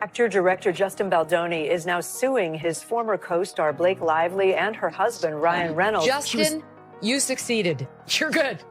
Actor-director Justin Baldoni is now suing his former co-star Blake Lively and her husband Ryan Reynolds. Justin, you succeeded. You're good.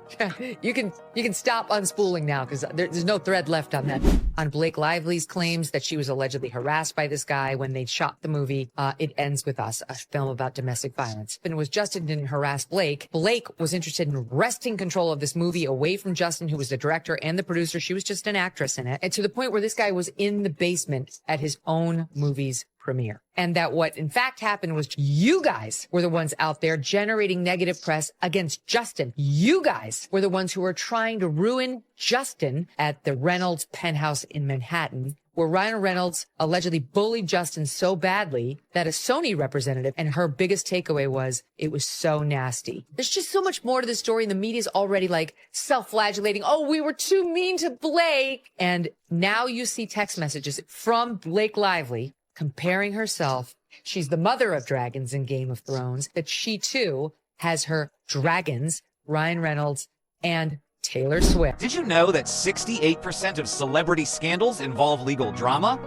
You can stop unspooling now because there's no thread left on that. On Blake Lively's claims that she was allegedly harassed by this guy when they shot the movie, It Ends With Us, a film about domestic violence. And it was Justin didn't harass Blake. Blake was interested in wresting control of this movie away from Justin, who was the director and the producer. She was just an actress in it. And to the point where this guy was in the basement at his own movie's premiere. And that what in fact happened was you guys were the ones out there generating negative press against Justin. You guys were the ones who were trying to ruin Justin at the Reynolds penthouse in Manhattan, where Ryan Reynolds allegedly bullied Justin so badly that a Sony representative, and her biggest takeaway was it was so nasty. There's just so much more to the story, and the media's already like self-flagellating. Oh, we were too mean to Blake. And now you see text messages from Blake Lively comparing herself. She's the mother of dragons in Game of Thrones, that she too has her dragons, Ryan Reynolds and Taylor Swift. Did you know that 68% of celebrity scandals involve legal drama?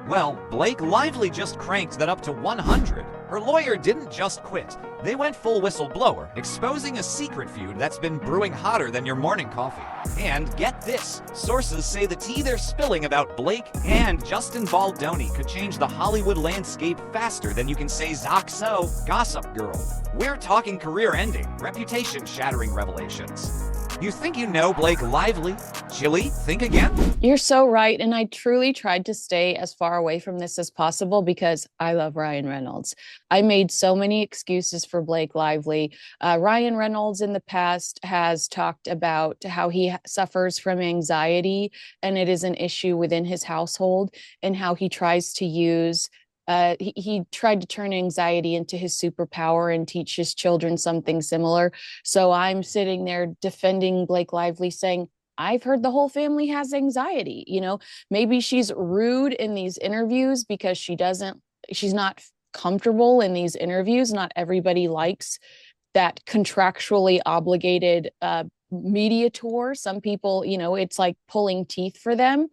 Well, Blake Lively just cranked that up to 100. Her lawyer didn't just quit. They went full whistleblower, exposing a secret feud that's been brewing hotter than your morning coffee. And get this, sources say the tea they're spilling about Blake and Justin Baldoni could change the Hollywood landscape faster than you can say Zoxo, Gossip Girl. We're talking career-ending, reputation-shattering revelations. You think you know Blake Lively? Chili, think again? You're so right. And I truly tried to stay as far away from this as possible because I love Ryan Reynolds. I made so many excuses for Blake Lively. Ryan Reynolds in the past has talked about how he suffers from anxiety, and it is an issue within his household, and how he tries to use he tried to turn anxiety into his superpower and teach his children something similar. So I'm sitting there defending Blake Lively, saying, I've heard the whole family has anxiety. You know, maybe she's rude in these interviews because she's not comfortable in these interviews. Not everybody likes that contractually obligated media tour. Some people, you know, it's like pulling teeth for them.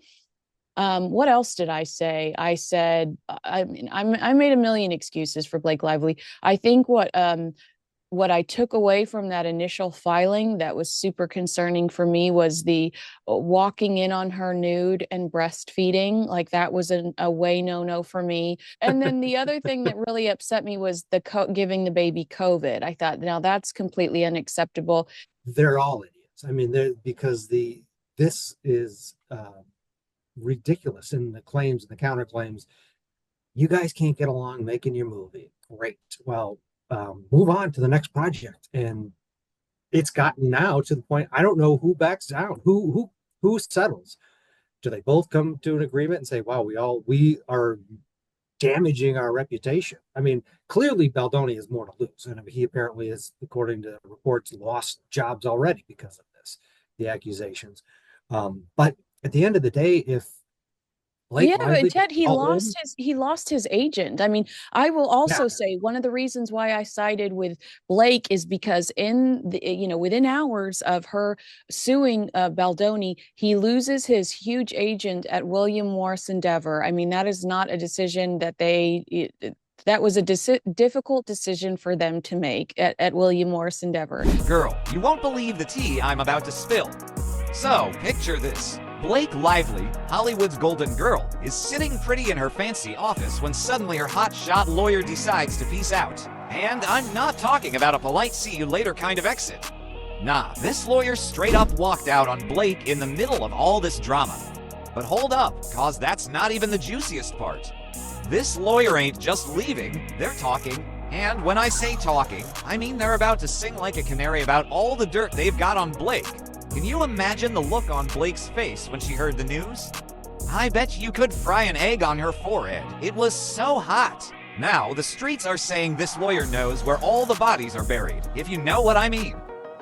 What else did I say? I said, I made a million excuses for Blake Lively. I think what I took away from that initial filing that was super concerning for me was the walking in on her nude and breastfeeding. Like that was a way no for me. And then the other thing that really upset me was the giving the baby COVID. I thought, now that's completely unacceptable. They're all idiots. I mean, this is ridiculous in the claims and the counterclaims. You guys can't get along making your movie. Great. Well, move on to the next project. And it's gotten now to the point, I don't know who backs down, who settles. Do they both come to an agreement and say, wow, we are damaging our reputation? I mean, clearly Baldoni has more to lose. And he apparently has, according to reports, lost jobs already because of this, the accusations. But at the end of the day, if Blake Lively, but Ted, he lost his agent. I mean, I will also say one of the reasons why I sided with Blake is because within hours of her suing Baldoni, he loses his huge agent at William Morris Endeavor. I mean, that is not a decision that that was a difficult decision for them to make at William Morris Endeavor. Girl, you won't believe the tea I'm about to spill. So, picture this. Blake Lively, Hollywood's golden girl, is sitting pretty in her fancy office when suddenly her hotshot lawyer decides to peace out. And I'm not talking about a polite see you later kind of exit. Nah, this lawyer straight up walked out on Blake in the middle of all this drama. But hold up, cause that's not even the juiciest part. This lawyer ain't just leaving, they're talking. And when I say talking, I mean they're about to sing like a canary about all the dirt they've got on Blake. Can you imagine the look on Blake's face when she heard the news? I bet you could fry an egg on her forehead. It was so hot. Now, the streets are saying this lawyer knows where all the bodies are buried, if you know what I mean.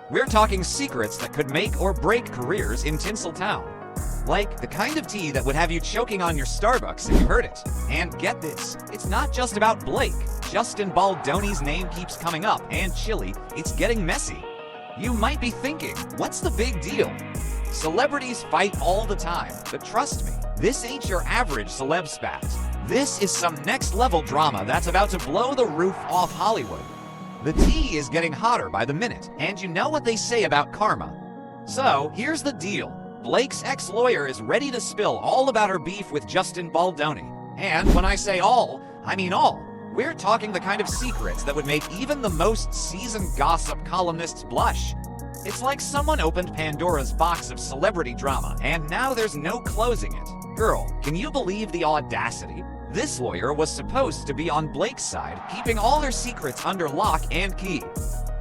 We're talking secrets that could make or break careers in Tinseltown. Like the kind of tea that would have you choking on your Starbucks if you heard it. And get this, it's not just about Blake. Justin Baldoni's name keeps coming up, and Chili, it's getting messy. You might be thinking, what's the big deal? Celebrities fight all the time, but trust me, this ain't your average celeb spat. This is some next-level drama that's about to blow the roof off Hollywood. The tea is getting hotter by the minute, and you know what they say about karma. So, here's the deal. Blake's ex-lawyer is ready to spill all about her beef with Justin Baldoni. And when I say all, I mean all. We're talking the kind of secrets that would make even the most seasoned gossip columnists blush. It's like someone opened Pandora's box of celebrity drama, and now there's no closing it. Girl, can you believe the audacity? This lawyer was supposed to be on Blake's side, keeping all her secrets under lock and key.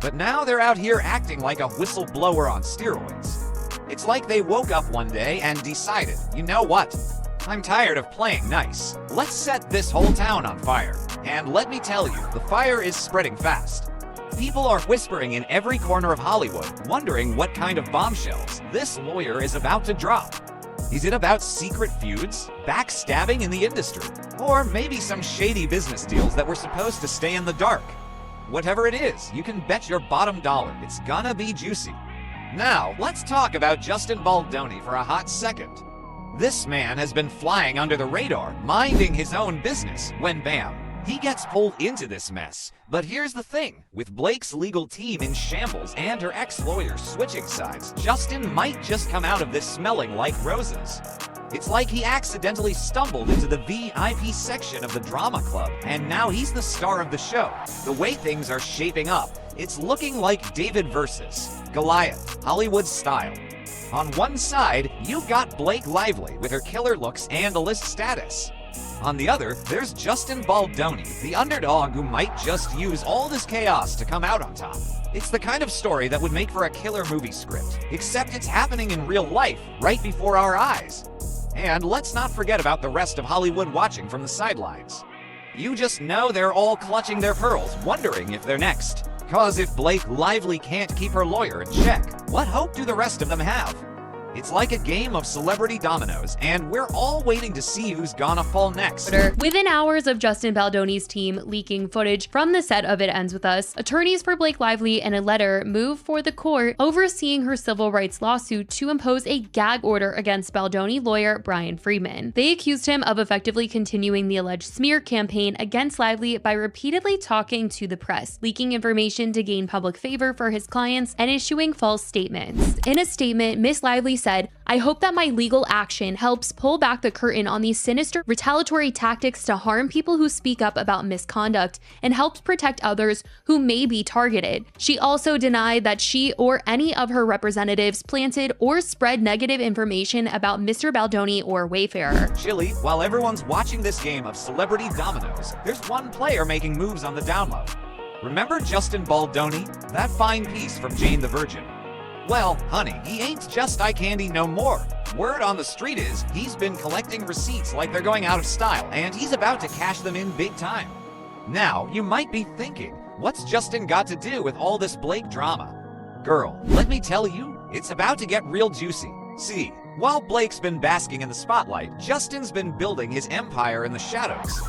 But now they're out here acting like a whistleblower on steroids. It's like they woke up one day and decided, you know what? I'm tired of playing nice. Let's set this whole town on fire. And let me tell you, the fire is spreading fast. People are whispering in every corner of Hollywood, wondering what kind of bombshells this lawyer is about to drop. Is it about secret feuds, backstabbing in the industry, or maybe some shady business deals that were supposed to stay in the dark? Whatever it is, you can bet your bottom dollar it's gonna be juicy. Now, let's talk about Justin Baldoni for a hot second. This man has been flying under the radar, minding his own business, when bam, he gets pulled into this mess. But here's the thing, with Blake's legal team in shambles and her ex-lawyer switching sides, Justin might just come out of this smelling like roses. It's like he accidentally stumbled into the VIP section of the drama club, and now he's the star of the show. The way things are shaping up, it's looking like David versus Goliath, Hollywood style. On one side, you've got Blake Lively with her killer looks and A-list status. On the other, there's Justin Baldoni, the underdog who might just use all this chaos to come out on top. It's the kind of story that would make for a killer movie script, except it's happening in real life, right before our eyes. And let's not forget about the rest of Hollywood watching from the sidelines. You just know they're all clutching their pearls, wondering if they're next. Cause if Blake Lively can't keep her lawyer in check, what hope do the rest of them have? It's like a game of celebrity dominoes, and we're all waiting to see who's gonna fall next. Within hours of Justin Baldoni's team leaking footage from the set of It Ends With Us, attorneys for Blake Lively in a letter moved for the court overseeing her civil rights lawsuit to impose a gag order against Baldoni lawyer Brian Friedman. They accused him of effectively continuing the alleged smear campaign against Lively by repeatedly talking to the press, leaking information to gain public favor for his clients, and issuing false statements. In a statement, Miss Lively said, "I hope that my legal action helps pull back the curtain on these sinister retaliatory tactics to harm people who speak up about misconduct and helps protect others who may be targeted." She also denied that she or any of her representatives planted or spread negative information about Mr. Baldoni or Wayfarer. Chilly, while everyone's watching this game of celebrity dominoes, there's one player making moves on the download. Remember Justin Baldoni? That fine piece from Jane the Virgin? Well, honey, he ain't just eye candy no more. Word on the street is he's been collecting receipts like they're going out of style, and he's about to cash them in big time. Now, you might be thinking, what's Justin got to do with all this Blake drama? Girl, let me tell you, it's about to get real juicy. See, while Blake's been basking in the spotlight, Justin's been building his empire in the shadows.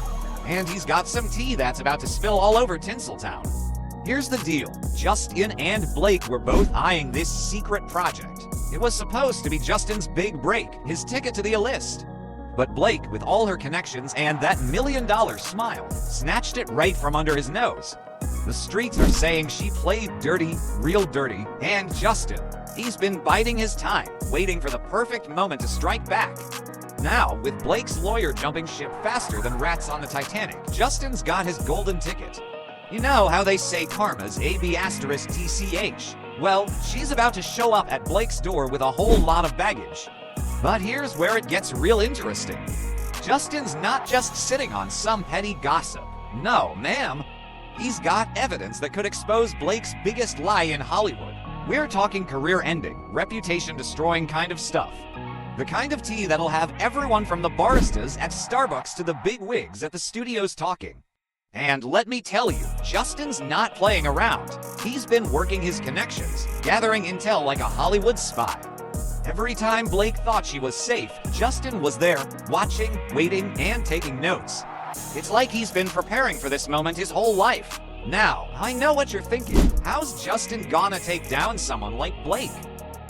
And he's got some tea that's about to spill all over Tinseltown. Here's the deal, Justin and Blake were both eyeing this secret project. It was supposed to be Justin's big break, his ticket to the A-list. But Blake, with all her connections and that $1 million smile, snatched it right from under his nose. The streets are saying she played dirty, real dirty, and Justin, he's been biding his time, waiting for the perfect moment to strike back. Now, with Blake's lawyer jumping ship faster than rats on the Titanic, Justin's got his golden ticket. You know how they say karma's AB*TCH? Well, she's about to show up at Blake's door with a whole lot of baggage. But here's where it gets real interesting. Justin's not just sitting on some petty gossip. No, ma'am. He's got evidence that could expose Blake's biggest lie in Hollywood. We're talking career-ending, reputation-destroying kind of stuff. The kind of tea that'll have everyone from the baristas at Starbucks to the big wigs at the studios talking. And let me tell you, Justin's not playing around. He's been working his connections, gathering intel like a Hollywood spy. Every time Blake thought she was safe, Justin was there, watching, waiting, and taking notes. It's like he's been preparing for this moment his whole life. Now, I know what you're thinking. How's Justin gonna take down someone like Blake?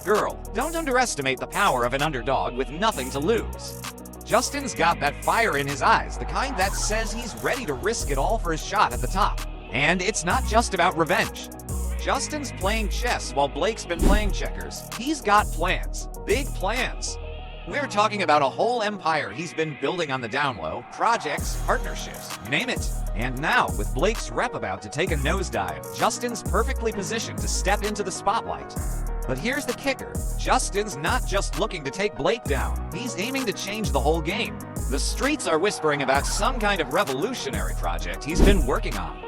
Girl, don't underestimate the power of an underdog with nothing to lose. Justin's got that fire in his eyes, the kind that says he's ready to risk it all for his shot at the top. And it's not just about revenge. Justin's playing chess while Blake's been playing checkers. He's got plans, big plans. We're talking about a whole empire he's been building on the down low, projects, partnerships, name it. And now, with Blake's rep about to take a nosedive, Justin's perfectly positioned to step into the spotlight. But here's the kicker. Justin's not just looking to take Blake down. He's aiming to change the whole game. The streets are whispering about some kind of revolutionary project he's been working on.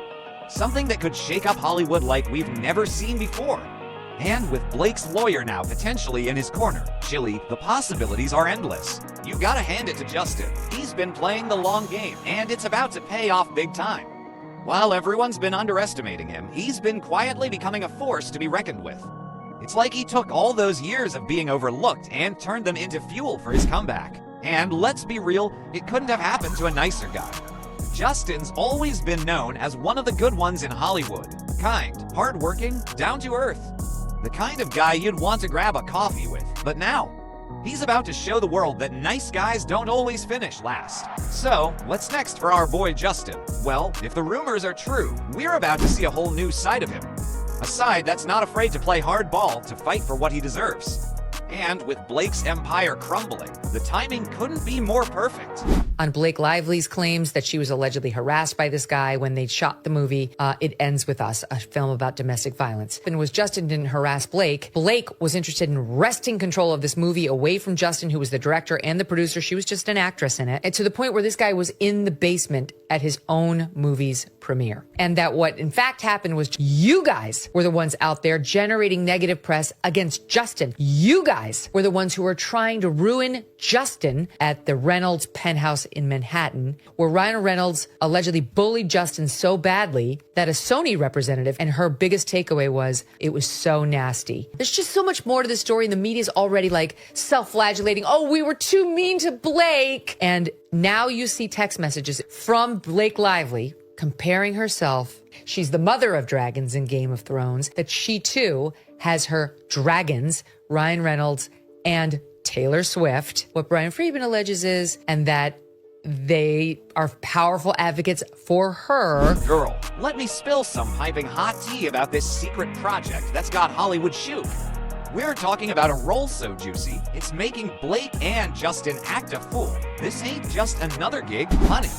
Something that could shake up Hollywood like we've never seen before. And with Blake's lawyer now potentially in his corner, Chili, the possibilities are endless. You gotta hand it to Justin. He's been playing the long game, and it's about to pay off big time. While everyone's been underestimating him, he's been quietly becoming a force to be reckoned with. It's like he took all those years of being overlooked and turned them into fuel for his comeback. And let's be real, it couldn't have happened to a nicer guy. Justin's always been known as one of the good ones in Hollywood. Kind, hardworking, down to earth. The kind of guy you'd want to grab a coffee with. But now, he's about to show the world that nice guys don't always finish last. So, what's next for our boy Justin? Well, if the rumors are true, we're about to see a whole new side of him. A side that's not afraid to play hardball to fight for what he deserves. And with Blake's empire crumbling, the timing couldn't be more perfect. On Blake Lively's claims that she was allegedly harassed by this guy when they shot the movie It Ends With Us, a film about domestic violence. And was Justin didn't harass Blake. Blake was interested in wresting control of this movie away from Justin, who was the director and the producer. She was just an actress in it. And to the point where this guy was in the basement at his own movie's premiere. And that what in fact happened was you guys were the ones out there generating negative press against Justin. You guys were the ones who were trying to ruin Justin at the Reynolds penthouse in Manhattan, where Ryan Reynolds allegedly bullied Justin so badly that a Sony representative, and her biggest takeaway was, it was so nasty. There's just so much more to the story, and the media's already like self-flagellating. Oh, we were too mean to Blake. And now you see text messages from Blake Lively comparing herself. She's the mother of dragons in Game of Thrones, that she too has her dragons, Ryan Reynolds and Taylor Swift. What Brian Friedman alleges is, and that they are powerful advocates for her. Girl, let me spill some piping hot tea about this secret project that's got Hollywood shook. We're talking about a role so juicy, it's making Blake and Justin act a fool. This ain't just another gig, honey.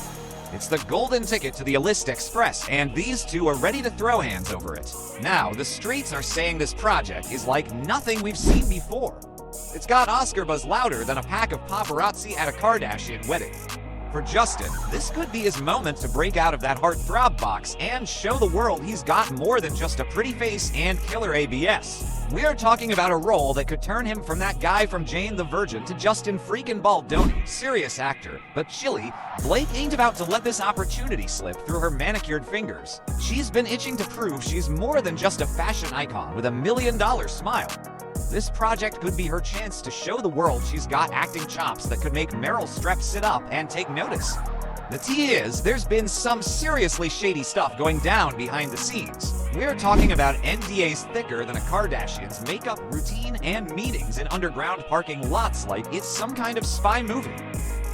It's the golden ticket to the Illist Express, and these two are ready to throw hands over it. Now, the streets are saying this project is like nothing we've seen before. It's got Oscar buzz louder than a pack of paparazzi at a Kardashian wedding. For Justin, this could be his moment to break out of that heartthrob box and show the world he's got more than just a pretty face and killer ABS. We're talking about a role that could turn him from that guy from Jane the Virgin to Justin freaking Baldoni, serious actor. But Chili, Blake ain't about to let this opportunity slip through her manicured fingers. She's been itching to prove she's more than just a fashion icon with $1 million smile. This project could be her chance to show the world she's got acting chops that could make Meryl Streep sit up and take notice. The tea is, there's been some seriously shady stuff going down behind the scenes. We're talking about NDAs thicker than a Kardashian's makeup routine and meetings in underground parking lots like it's some kind of spy movie.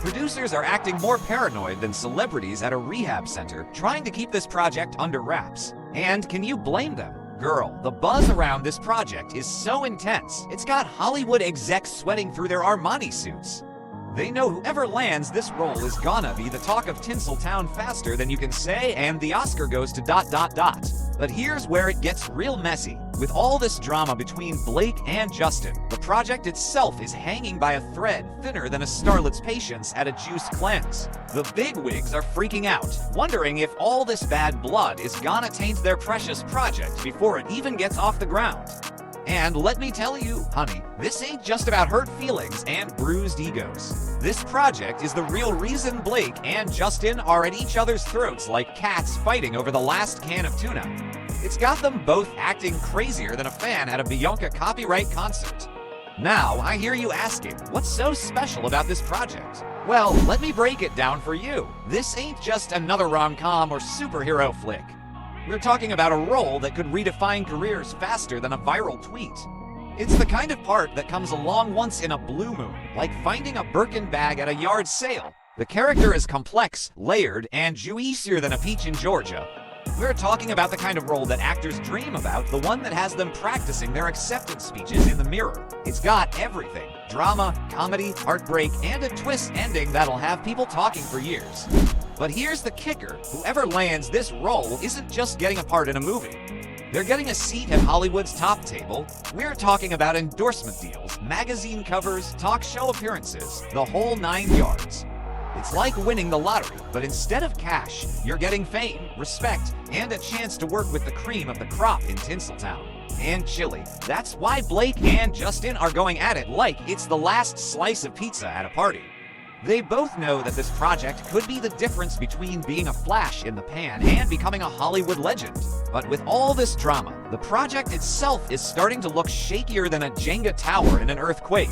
Producers are acting more paranoid than celebrities at a rehab center, trying to keep this project under wraps. And can you blame them? Girl, the buzz around this project is so intense, it's got Hollywood execs sweating through their Armani suits. They know whoever lands this role is gonna be the talk of Tinseltown faster than you can say, and the Oscar goes to ... But here's where it gets real messy. With all this drama between Blake and Justin, the project itself is hanging by a thread thinner than a starlet's patience at a juice cleanse. The bigwigs are freaking out, wondering if all this bad blood is gonna taint their precious project before it even gets off the ground. And let me tell you, honey, this ain't just about hurt feelings and bruised egos. This project is the real reason Blake and Justin are at each other's throats like cats fighting over the last can of tuna. It's got them both acting crazier than a fan at a Bianca copyright concert. Now, I hear you asking, what's so special about this project? Well, let me break it down for you. This ain't just another rom-com or superhero flick. We're talking about a role that could redefine careers faster than a viral tweet. It's the kind of part that comes along once in a blue moon, like finding a Birkin bag at a yard sale. The character is complex, layered, and juicier than a peach in Georgia. We're talking about the kind of role that actors dream about, the one that has them practicing their acceptance speeches in the mirror. It's got everything: drama, comedy, heartbreak, and a twist ending that'll have people talking for years. But here's the kicker: whoever lands this role isn't just getting a part in a movie. They're getting a seat at Hollywood's top table. We're talking about endorsement deals, magazine covers, talk show appearances, the whole 9 yards. It's like winning the lottery, but instead of cash, you're getting fame, respect, and a chance to work with the cream of the crop in Tinseltown. And chili. That's why Blake and Justin are going at it like it's the last slice of pizza at a party. They both know that this project could be the difference between being a flash in the pan and becoming a Hollywood legend. But with all this drama, the project itself is starting to look shakier than a Jenga tower in an earthquake.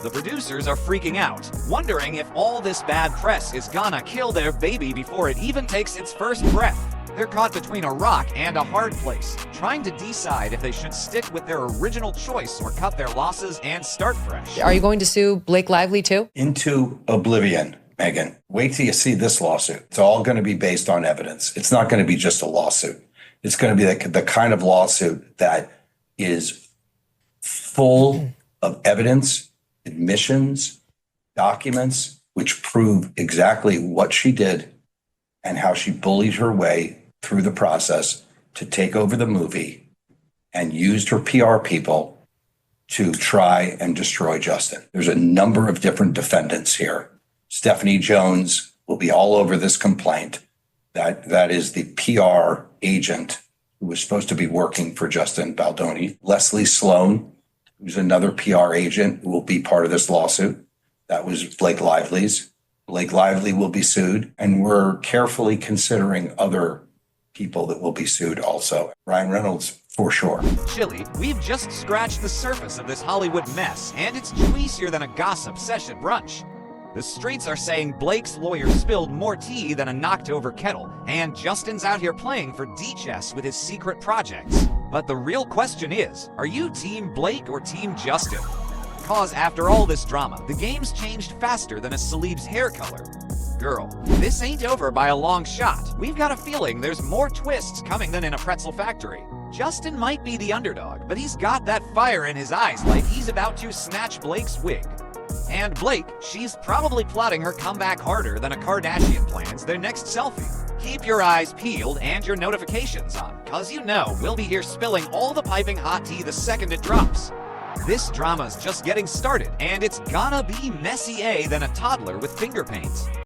The producers are freaking out, wondering if all this bad press is gonna kill their baby before it even takes its first breath. They're caught between a rock and a hard place, trying to decide if they should stick with their original choice or cut their losses and start fresh. Are you going to sue Blake Lively too? Into oblivion, Megan. Wait till you see this lawsuit. It's all going to be based on evidence. It's not going to be just a lawsuit. It's going to be the kind of lawsuit that is full of evidence, admissions, documents, which prove exactly what she did and how she bullied her way through the process to take over the movie and used her PR people to try and destroy Justin. There's a number of different defendants here. Stephanie Jones will be all over this complaint. That is the PR agent who was supposed to be working for Justin Baldoni. Leslie Sloan, who's another PR agent who will be part of this lawsuit. That was Blake Lively's. Blake Lively will be sued, and we're carefully considering other people that will be sued also. Ryan Reynolds, for sure. Chili, we've just scratched the surface of this Hollywood mess, and it's juicier than a gossip session brunch. The streets are saying Blake's lawyer spilled more tea than a knocked-over kettle, and Justin's out here playing for D-chess with his secret projects. But the real question is, are you Team Blake or Team Justin? Cause after all this drama, the game's changed faster than a celeb's hair color. Girl, this ain't over by a long shot. We've got a feeling there's more twists coming than in a pretzel factory. Justin might be the underdog, but he's got that fire in his eyes like he's about to snatch Blake's wig. And Blake, she's probably plotting her comeback harder than a Kardashian plans their next selfie. Keep your eyes peeled and your notifications on, cause you know we'll be here spilling all the piping hot tea the second it drops. This drama's just getting started, and it's gonna be messier than a toddler with finger paints.